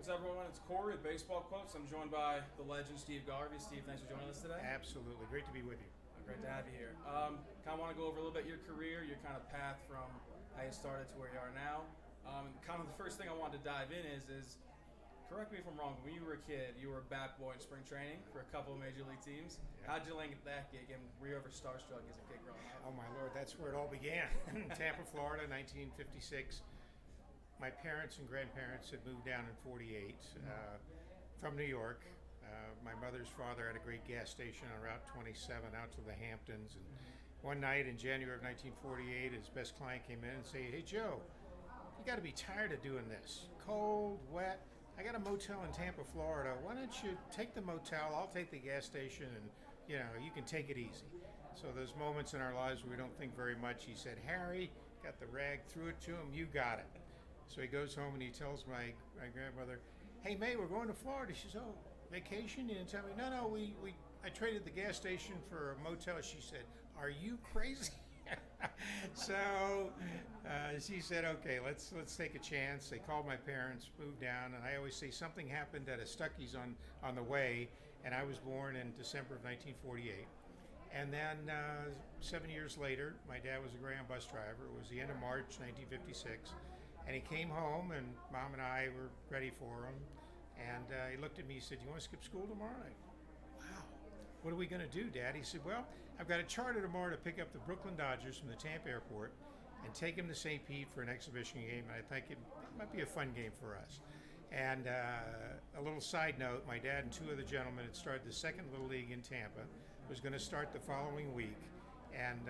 What's up, everyone? It's Corey with Baseball Quotes. I'm joined by the legend Steve Garvey. Steve, thanks for joining us today. Absolutely. Great to be with you. Great to have you here. Kind of want to go over a little bit your career, your kind of path from how you started to where you are now. Kind of the first thing I wanted to dive in is correct me if I'm wrong, but when you were a kid, you were a bat boy in spring training for a couple of major league teams. Yeah. How'd you land that gig, and were you ever starstruck as a kid growing up? Oh, my Lord, that's where it all began. Tampa, Florida, 1956. My parents and grandparents had moved down in 48 from New York. My mother's father had a great gas station on Route 27 out to the Hamptons. And one night in January of 1948, his best client came in and said, "Hey, Joe, you got to be tired of doing this. Cold, wet. I got a motel in Tampa, Florida. Why don't you take the motel? I'll take the gas station, and you can take it easy." So those moments in our lives where we don't think very much. He said, "Harry," got the rag, threw it to him. "You got it." So he goes home and he tells my grandmother, "Hey, May, we're going to Florida." She says, "Oh, vacation?" You didn't tell me. No, I traded the gas station for a motel." She said, "Are you crazy?" So she said, "Okay, let's take a chance." They called my parents, moved down, and I always say something happened at a Stuckey's on the way, and I was born in December of 1948. And then 7 years later, my dad was a Greyhound bus driver. It was the end of March 1956. And he came home, and Mom and I were ready for him. And he looked at me, he said, "You want to skip school tomorrow?" And wow, what are we going to do, Dad? He said, "Well, I've got a charter tomorrow to pick up the Brooklyn Dodgers from the Tampa airport and take them to St. Pete for an exhibition game. And I think it might be a fun game for us." And a little side note, my dad and two other gentlemen had started the second Little League in Tampa. It was going to start the following week. And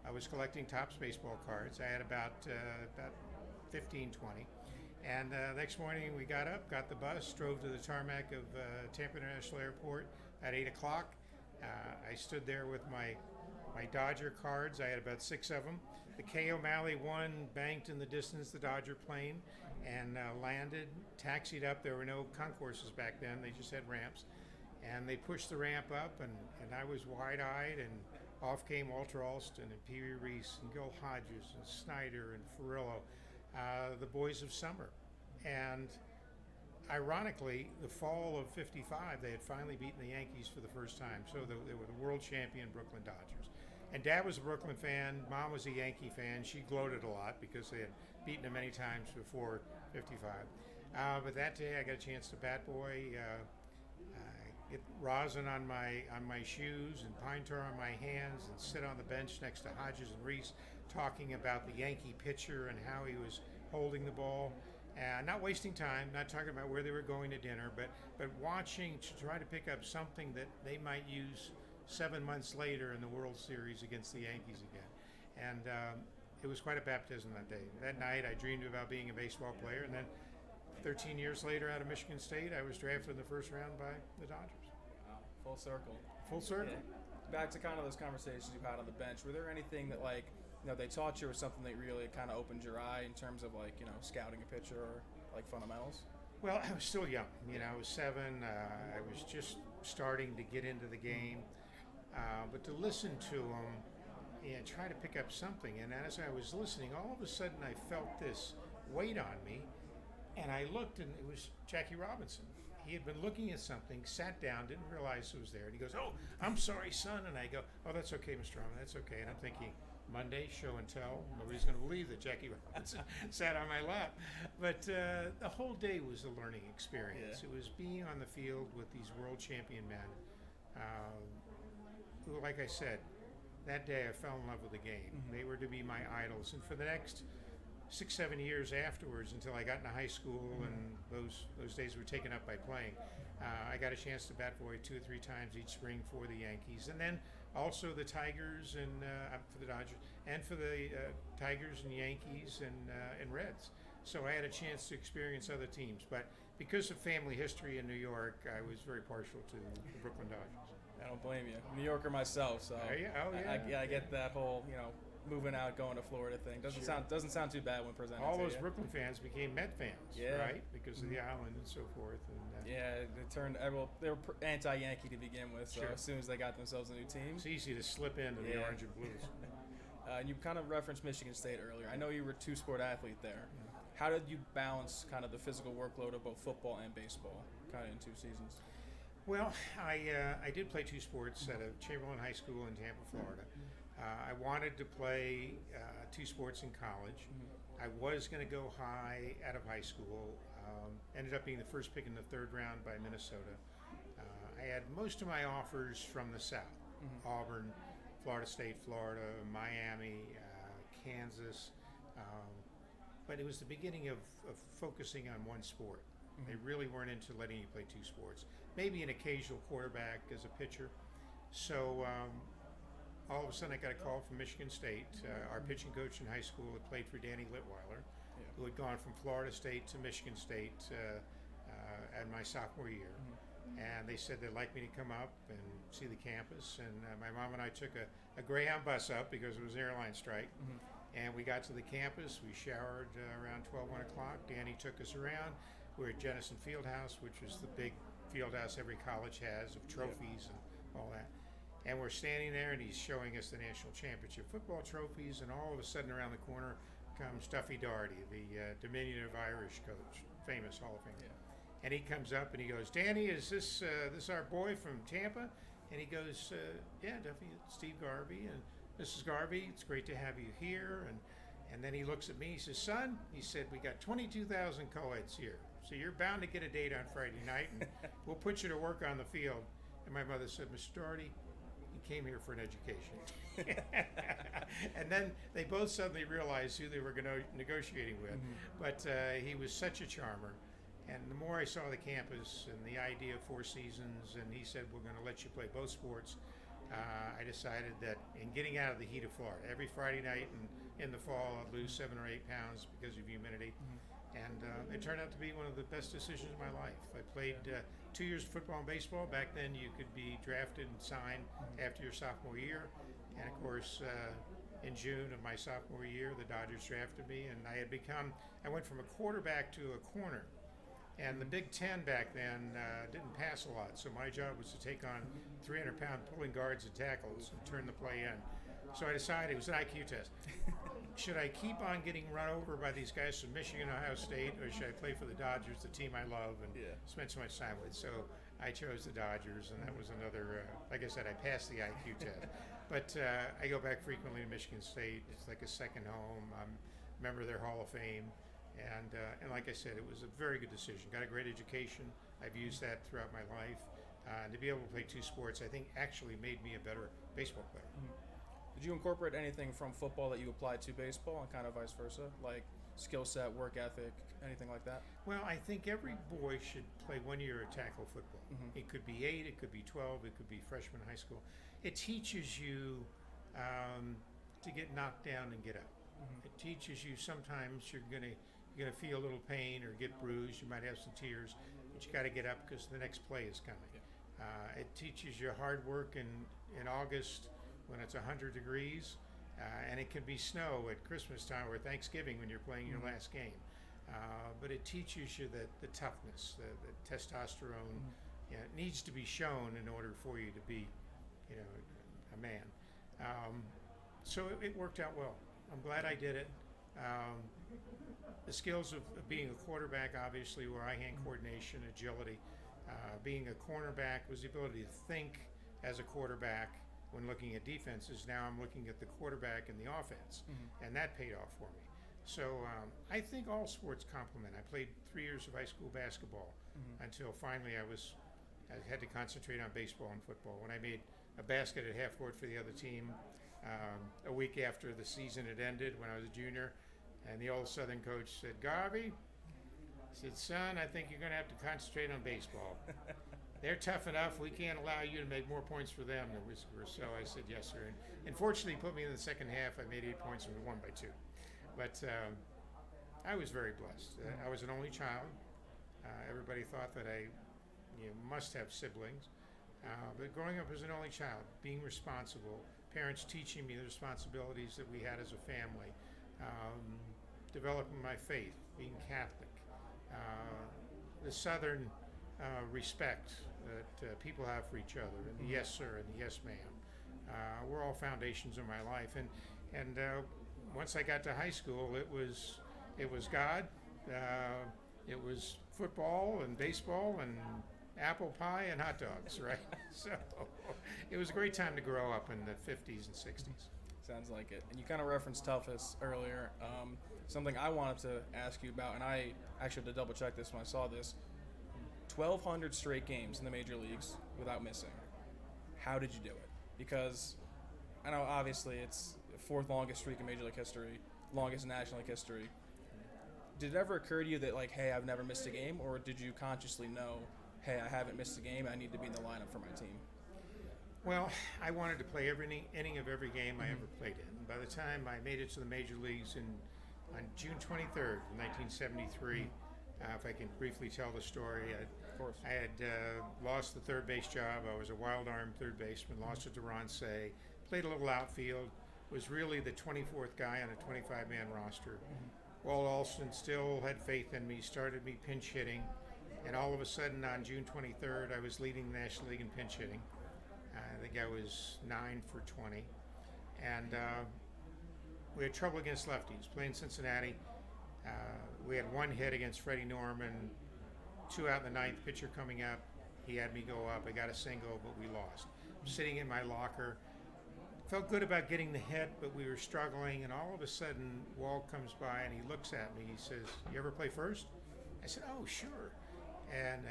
I was collecting Topps baseball cards. I had about 15, 20. And next morning we got up, got the bus, drove to the tarmac of Tampa International Airport at 8 o'clock. I stood there with my Dodger cards. I had about 6 of them. The K. O'Malley one banked in the distance, the Dodger plane, and landed, taxied up. There were no concourses back then. They just had ramps. And they pushed the ramp up, and I was wide-eyed, and off came Walter Alston and Pee Wee Reese and Gil Hodges and Snyder and Ferrillo, the boys of summer. And ironically, the fall of '55, they had finally beaten the Yankees for the first time. So they were the world champion Brooklyn Dodgers. And Dad was a Brooklyn fan. Mom was a Yankee fan. She gloated a lot because they had beaten them many times before '55. But that day, I got a chance to bat boy. Get rosin on my shoes and pine tar on my hands and sit on the bench next to Hodges and Reese talking about the Yankee pitcher and how he was holding the ball. Not wasting time, not talking about where they were going to dinner, but watching to try to pick up something that they might use 7 months later in the World Series against the Yankees again. And it was quite a baptism that day. That night I dreamed about being a baseball player, and then 13 years later, out of Michigan State, I was drafted in the first round by the Dodgers. Wow, full circle. Full circle. Yeah. Back to kind of those conversations you've had on the bench. Were there anything that they taught you or something that really kind of opened your eye in terms of scouting a pitcher or fundamentals? Well, I was still young. I was 7. I was just starting to get into the game. But to listen to them and try to pick up something. And as I was listening, all of a sudden I felt this weight on me. And I looked, and it was Jackie Robinson. He had been looking at something, sat down, didn't realize it was there. And he goes, "Oh, I'm sorry, son." And I go, "Oh, that's okay, Mr. Rahman, that's okay." And I'm thinking, Monday, show and tell. Nobody's going to believe that Jackie Robinson sat on my lap. But the whole day was a learning experience. Yeah. It was being on the field with these world champion men who, like I said, that day I fell in love with the game. Mm-hmm. They were to be my idols. And for the next 6, 7 years afterwards, until I got into high school, and those days were taken up by playing, I got a chance to bat boy 2 or 3 times each spring for the Yankees, and then also the Tigers and for the Dodgers, and for the Tigers and Yankees and Reds. So I had a chance to experience other teams, but because of family history in New York, I was very partial to the Brooklyn Dodgers. I don't blame you. New Yorker myself, so Oh yeah. I get that whole moving out, going to Florida thing. Doesn't sound too bad when presented. All to those you. Brooklyn fans became Met fans, Yeah. right? Because of the island and so forth. And yeah, they were anti-Yankee to begin with. So Sure. as soon as they got themselves a new team, it's easy to slip into the orange and blues. And you kind of referenced Michigan State earlier. I know you were a 2-sport athlete there. How did you balance kind of the physical workload of both football and baseball kind of in 2 seasons? Well, I did play two sports at a Chamberlain High School in Tampa, Florida. I wanted to play two sports in college. I was going to go high out of high school. Ended up being the first pick in the third round by Minnesota. I had most of my offers from the South: Auburn, Florida State, Florida, Miami, Kansas. But it was the beginning of focusing on one sport. They really weren't into letting you play two sports. Maybe an occasional quarterback as a pitcher. So all of a sudden I got a call from Michigan State. Our pitching coach in high school had played for Danny Litweiler, who had gone from Florida State to Michigan State at my sophomore year. And they said they'd like me to come up and see the campus. And my mom and I took a Greyhound bus up because it was an airline strike. And we got to the campus. We showered around 12, 1 o'clock. Danny took us around. We were at Jennison Fieldhouse, which is the big fieldhouse every college has of trophies and all that. And we're standing there, and he's showing us the national championship football trophies. And all of a sudden, around the corner comes Duffy Daugherty, the diminutive Irish coach, famous Hall of Fame. And he comes up and he goes, "Danny, is this our boy from Tampa?" And he goes, "Yeah, Duffy, it's Steve Garvey. And Mrs. Garvey, it's great to have you here." And then he looks at me, he says, "Son," he said, "we got 22,000 co-eds here. So you're bound to get a date on Friday night, and we'll put you to work on the field." And my mother said, "Mr. Daugherty, he came here for an education." And then they both suddenly realized who they were negotiating with. But he was such a charmer. And the more I saw the campus and the idea of 4 seasons, and he said, "We're going to let you play both sports," I decided that in getting out of the heat of Florida, every Friday night in the fall, I'd lose 7 or 8 pounds because of humidity. And it turned out to be one of the best decisions of my life. I played 2 years of football and baseball. Back then, you could be drafted and signed after your sophomore year. And of course, in June of my sophomore year, the Dodgers drafted me, and I went from a quarterback to a corner. And the Big Ten back then didn't pass a lot, so my job was to take on 300-pound pulling guards and tackles and turn the play in. So I decided, it was an IQ test. Should I keep on getting run over by these guys from Michigan, Ohio State, or should I play for the Dodgers, the team I love and spend so much time with? So I chose the Dodgers, and that was another, like I said, I passed the IQ test. But I go back frequently to Michigan State. It's like a second home. I'm a member of their Hall of Fame. And like I said, it was a very good decision. Got a great education. I've used that throughout my life. To be able to play 2 sports, I think, actually made me a better baseball player. Did you incorporate anything from football that you applied to baseball and kind of vice versa? Like skill set, work ethic, anything like that? Well, I think every boy should play 1 year of tackle football. It could be 8, it could be 12, it could be freshman high school. It teaches you to get knocked down and get up. It teaches you sometimes you're going to feel a little pain or get bruised. You might have some tears, but you got to get up because the next play is coming. It teaches you hard work in August when it's 100 degrees, and it can be snow at Christmas time or Thanksgiving when you're playing your last game. But it teaches you that the toughness, the testosterone, it needs to be shown in order for you to be, a man. So it worked out well. I'm glad I did it. The skills of being a quarterback, obviously, were eye-hand coordination, agility. Being a cornerback was the ability to think as a quarterback when looking at defenses. Now I'm looking at the quarterback and the offense, and that paid off for me. So I think all sports complement. I played 3 years of high school basketball until finally I had to concentrate on baseball and football. When I made a basket at half court for the other team a week after the season had ended when I was a junior, and the old Southern coach said, "Garvey," said, "son, I think you're going to have to concentrate on baseball. They're tough enough. We can't allow you to make more points for them." So I said, "Yes, sir." And fortunately, he put me in the second half. I made 8 points and we won by 2. But I was very blessed. I was an only child. Everybody thought that I must have siblings. But growing up as an only child, being responsible, parents teaching me the responsibilities that we had as a family, developing my faith, being Catholic, the Southern respect that people have for each other, and the yes sir and the yes ma'am, were all foundations of my life. And once I got to high school, it was God, It was football and baseball and apple pie and hot dogs, right? So it was a great time to grow up in the 50s and 60s. Sounds like it. And you kind of referenced toughest earlier. Something I wanted to ask you about, and I actually had to double check this when I saw this. 1,200 straight games in the major leagues without missing. How did you do it? Because I know obviously it's the fourth longest streak in Major League history, longest in National League history. Did it ever occur to you that, like, hey, I've never missed a game, or did you consciously know, hey, I haven't missed a game, I need to be in the lineup for my team? Well, I wanted to play every inning of every game I ever played in. By the time I made it to the major leagues on June 23rd, 1973, if I can briefly tell the story, Of course. I had lost the third base job. I was a wild-arm third baseman, lost it to Ron Say, played a little outfield, was really the 24th guy on a 25-man roster. Walt Alston still had faith in me, started me pinch hitting, and all of a sudden on June 23rd, I was leading the National League in pinch hitting. I think I was 9 for 20. And we had trouble against lefties, playing Cincinnati. We had one hit against Freddie Norman, 2 out in the ninth, pitcher coming up. He had me go up. I got a single, but we lost. I'm sitting in my locker. Felt good about getting the hit, but we were struggling. And all of a sudden, Walt comes by and he looks at me. He says, "You ever play first?" I said, "Oh, sure." And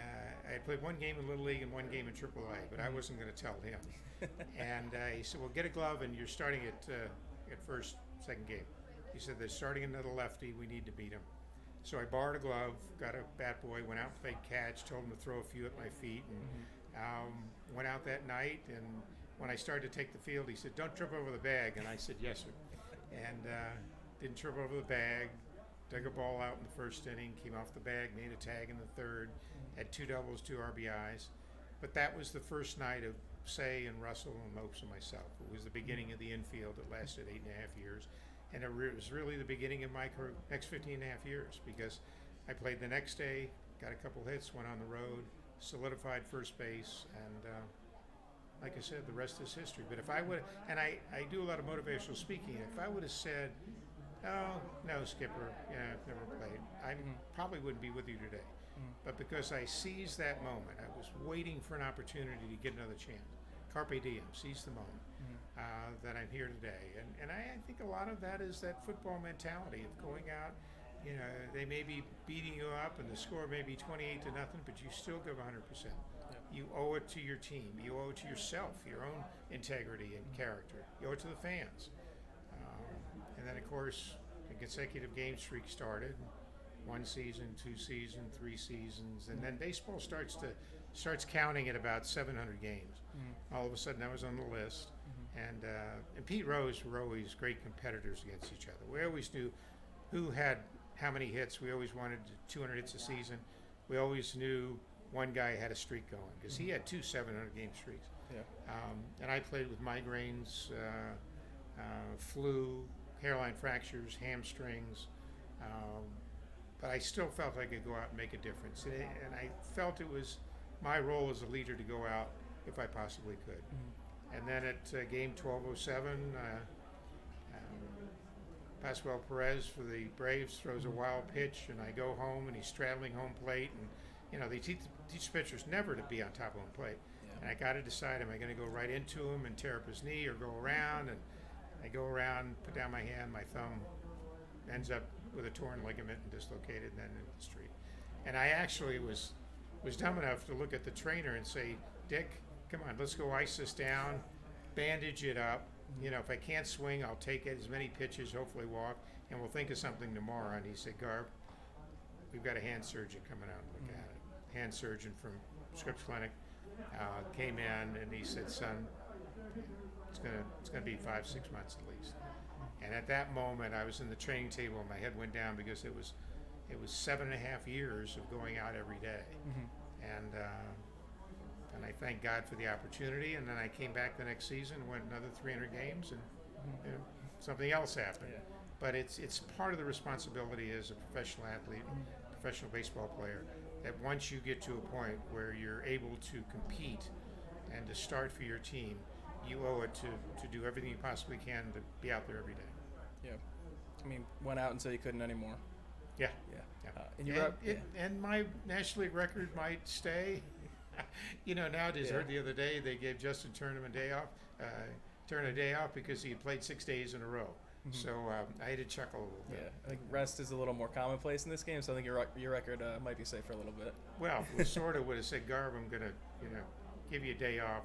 I had played one game in Little League and one game in AAA, but I wasn't going to tell him. And he said, "Well, get a glove, and you're starting at first, second game." He said, "They're starting another lefty. We need to beat him." So I borrowed a glove, got a bat boy, went out and played catch, told him to throw a few at my feet, and went out that night. And when I started to take the field, he said, "Don't trip over the bag." And I said, "Yes, sir." And didn't trip over the bag. Dug a ball out in the first inning, came off the bag, made a tag in the third, had 2 doubles, 2 RBIs. But that was the first night of Say and Russell and Mopes and myself. It was the beginning of the infield that lasted 8.5 years. And it was really the beginning of my next 15.5 years, because I played the next day, got a couple hits, went on the road, solidified first base, and like I said, the rest is history. But if I would, and I do a lot of motivational speaking, if I would have said, "Oh, no, Skipper, I've never played," I probably wouldn't be with you today. But because I seized that moment, I was waiting for an opportunity to get another chance. Carpe diem, seize the moment, that I'm here today. And I think a lot of that is that football mentality of going out. They may be beating you up and the score may be 28-0, but you still give 100%. You owe it to your team. You owe it to yourself, your own integrity and character. You owe it to the fans. And then, of course, the consecutive game streak started. 1 season, 2 seasons, 3 seasons, and then baseball starts counting at about 700 games. All of a sudden, I was on the list, and Pete Rose were always great competitors against each other. We always knew who had how many hits. We always wanted 200 hits a season. We always knew one guy had a streak going, because he had 2 700-game streaks. And I played with migraines, flu, hairline fractures, hamstrings. But I still felt I could go out and make a difference. And I felt it was my role as a leader to go out if I possibly could. And then at game 1207, Pascual Perez for the Braves throws a wild pitch, and I go home, and he's straddling home plate. And, they teach pitchers never to be on top of home plate. And I got to decide, am I going to go right into him and tear up his knee, or go around? And I go around, put down my hand, my thumb ends up with a torn ligament and dislocated, and then into the street. And I actually was dumb enough to look at the trainer and say, "Dick, come on, let's go ice this down, bandage it up. If I can't swing, I'll take it, as many pitches, hopefully walk, and we'll think of something tomorrow." And he said, "Garb, we've got a hand surgeon coming out and look at it." Hand surgeon from Scripps Clinic came in, and he said, "Son, it's gonna be 5-6 months at least." And at that moment, I was in the training table, and my head went down, because it was 7.5 years of going out every day. And I thank God for the opportunity. And then I came back the next season, went another 300 games, and something else happened. But it's part of the responsibility as a professional athlete, professional baseball player, that once you get to a point where you're able to compete and to start for your team, you owe it to do everything you possibly can to be out there every day. Went out until you couldn't anymore. Yeah. And my National League record might stay. Nowadays, I heard the other day they gave Justin Turner a day off because he had played 6 days in a row. So I had to chuckle a little bit. Yeah, I think rest is a little more commonplace in this game, so I think your record might be safe for a little bit. Well, if we sort of would have said, Garv, I'm going to, give you a day off,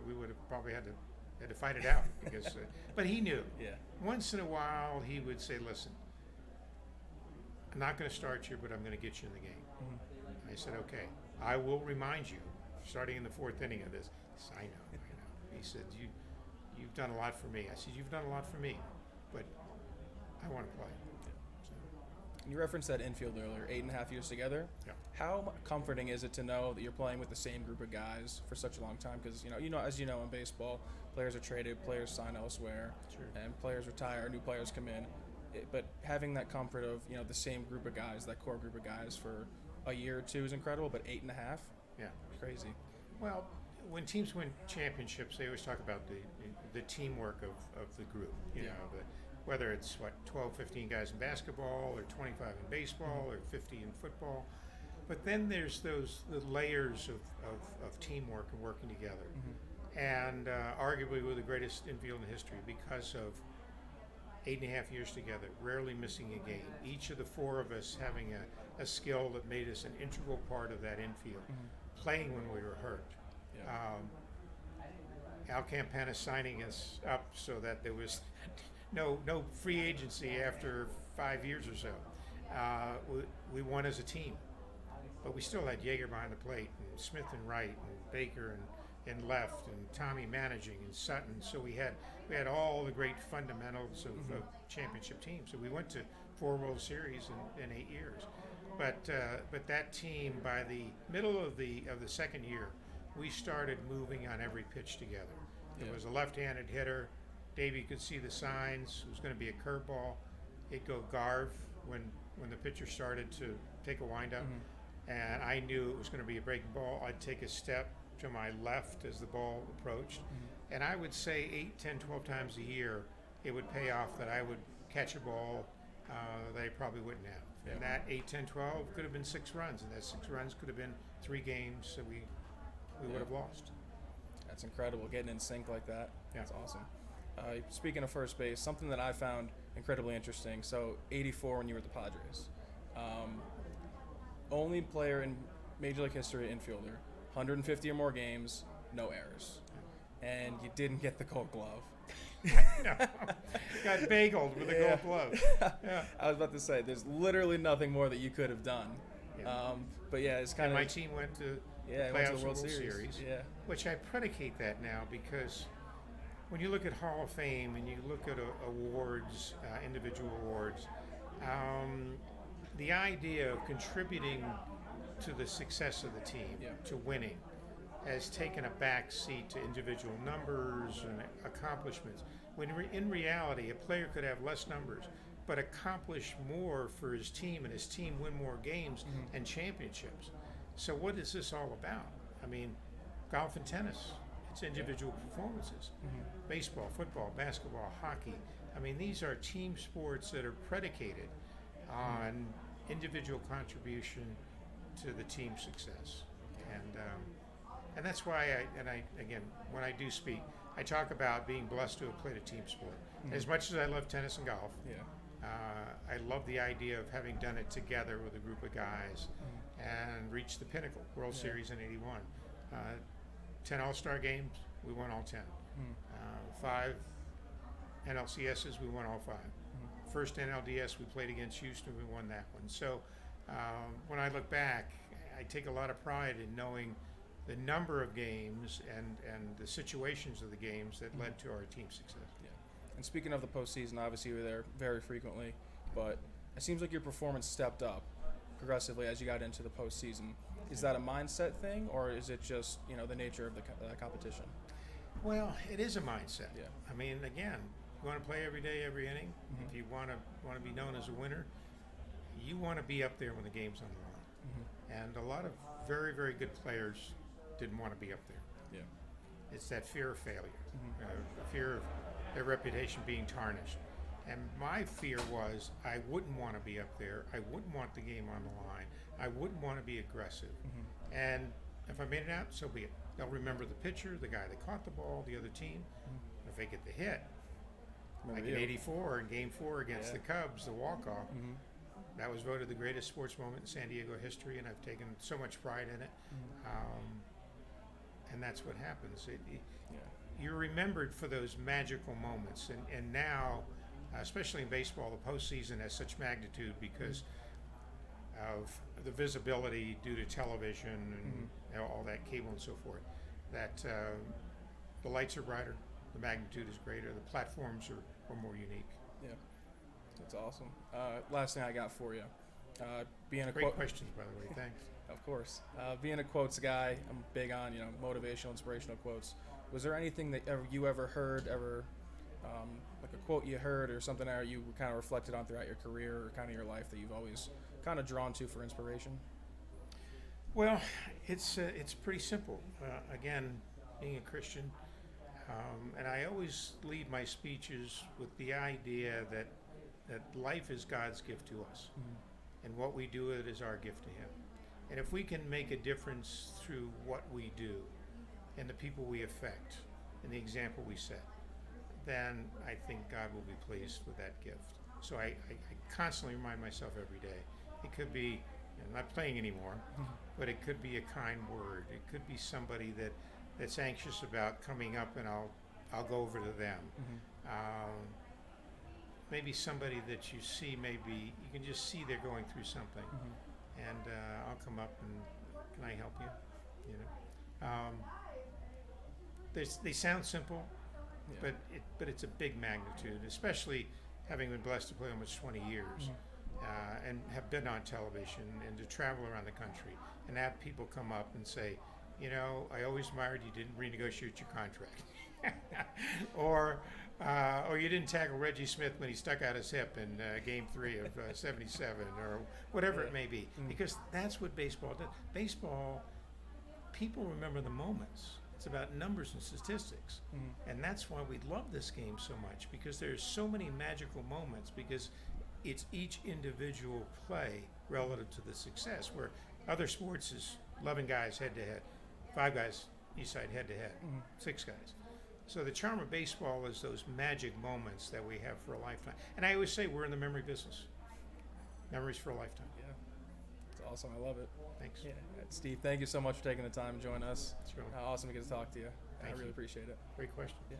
we would have probably had to fight it out because. But he knew. Yeah. Once in a while, he would say, "Listen, I'm not going to start you, but I'm going to get you in the game." And I said, "Okay, I will remind you, starting in the 4th inning of this." He said, I know. He said, "You've done a lot for me." I said, "You've done a lot for me, but I want to play." You referenced that infield earlier, 8.5 years together. Yeah. How comforting is it to know that you're playing with the same group of guys for such a long time? Because as you know, in baseball, players are traded, players sign elsewhere, and players retire, new players come in. But having that comfort of the same group of guys, that core group of guys for a year or two is incredible. But 8.5, crazy. Well, when teams win championships, they always talk about the teamwork of the group. Whether it's 12, 15 guys in basketball, or 25 in baseball, or 50 in football. But then there's the layers of teamwork and working together. And arguably we're the greatest infield in history because of 8.5 years together, rarely missing a game. Each of the 4 of us having a skill that made us an integral part of that infield, playing when we were hurt. Al Campana signing us up so that there was no free agency after 5 years or so. We won as a team, but we still had Yeager behind the plate, and Smith and right, and Baker and left, and Tommy managing, and Sutton. So we had all the great fundamentals of championship teams. So we went to 4 World Series in 8 years. But that team, by the middle of the 2nd year, we started moving on every pitch together. There was a left-handed hitter. Davey could see the signs. It was going to be a curveball. It'd go Garv when the pitcher started to take a windup, and I knew it was going to be a breaking ball. I'd take a step to my left as the ball approached, and I would say 8, 10, 12 times a year it would pay off that I would catch a ball that I probably wouldn't have. Yeah. And that 8, 10, 12 could have been 6 runs, and that 6 runs could have been 3 games that we would have lost. That's incredible, getting in sync like that. Yeah. That's awesome. Speaking of first base, something that I found incredibly interesting. So, 84 when you were at the Padres. Only player in Major League history, infielder, 150 or more games, no errors. And you didn't get the Gold Glove. No. Got bageled with a Gold Glove. Yeah. I was about to say, there's literally nothing more that you could have done. Yeah. But yeah, it's kind of. My team went to went to the World Series. Yeah. Which I predicate that now because when you look at Hall of Fame and you look at awards, individual awards, the idea of contributing to the success of the team, to winning, has taken a back seat to individual numbers and accomplishments. When in reality, a player could have less numbers, but accomplish more for his team, and his team win more games and championships. So what is this all about? I mean, golf and tennis, it's individual performances. Baseball, football, basketball, hockey. I mean, these are team sports that are predicated on individual contribution to the team success. And that's why again, when I do speak, I talk about being blessed to have played a team sport. As much as I love tennis and golf, I love the idea of having done it together with a group of guys and reached the pinnacle, World Series in '81. 10 All-Star games, we won all 10. 5 NLCSs, we won all 5. First NLDS, we played against Houston, we won that one. So when I look back, I take a lot of pride in knowing the number of games and the situations of the games that led to our team success. Yeah. And speaking of the postseason, obviously you were there very frequently, but it seems like your performance stepped up progressively as you got into the postseason. Is that a mindset thing, or is it just the nature of the competition? Well, it is a mindset. Yeah. I mean, again, you want to play every day, every inning. If you want to be known as a winner, you want to be up there when the game's on the line. And a lot of very, very good players didn't want to be up there. Yeah. It's that fear of failure, fear of their reputation being tarnished. And my fear was I wouldn't want to be up there. I wouldn't want the game on the line. I wouldn't want to be aggressive. And if I made it out, so be it. They'll remember the pitcher, the guy that caught the ball, the other team. If they get the hit, like in '84 in Game 4 against the Cubs, the walk-off, that was voted the greatest sports moment in San Diego history, and I've taken so much pride in it. And that's what happens. You're remembered for those magical moments. And now, especially in baseball, the postseason has such magnitude because of the visibility due to television and all that cable and so forth, that the lights are brighter, the magnitude is greater, the platforms are more unique. Yeah, that's awesome. Last thing I got for you. Being a Great questions, by the way. Thanks. Of course. Being a quotes guy, I'm big on motivational, inspirational quotes. Was there anything that you ever heard, like a quote you heard or something that you kind of reflected on throughout your career or kind of your life that you've always kind of drawn to for inspiration? Well, it's pretty simple. Again, being a Christian, and I always lead my speeches with the idea that life is God's gift to us, and what we do with it is our gift to Him. And if we can make a difference through what we do and the people we affect and the example we set, then I think God will be pleased with that gift. So I constantly remind myself every day. It could be, I'm not playing anymore, but it could be a kind word. It could be somebody that's anxious about coming up, and I'll go over to them. Maybe somebody that you see, maybe you can just see they're going through something, and I'll come up and can I help you? They sound simple, but it's a big magnitude, especially having been blessed to play almost 20 years and have been on television and to travel around the country and have people come up and say, I always admired you didn't renegotiate your contract. or you didn't tackle Reggie Smith when he stuck out his hip in Game 3 of '77, or whatever it may be. Because that's what baseball does. Baseball, people remember the moments. It's about numbers and statistics. And that's why we love this game so much, because there's so many magical moments, because it's each individual play relative to the success, where other sports is 11 guys head-to-head, 5 guys each side head-to-head, 6 guys. So the charm of baseball is those magic moments that we have for a lifetime. And I always say we're in the memory business. Memories for a lifetime. Yeah, it's awesome. I love it. Thanks. Yeah. Steve, thank you so much for taking the time to join us. Sure. Awesome to get to talk to you. Thank I really you. appreciate it. Great question. Yeah.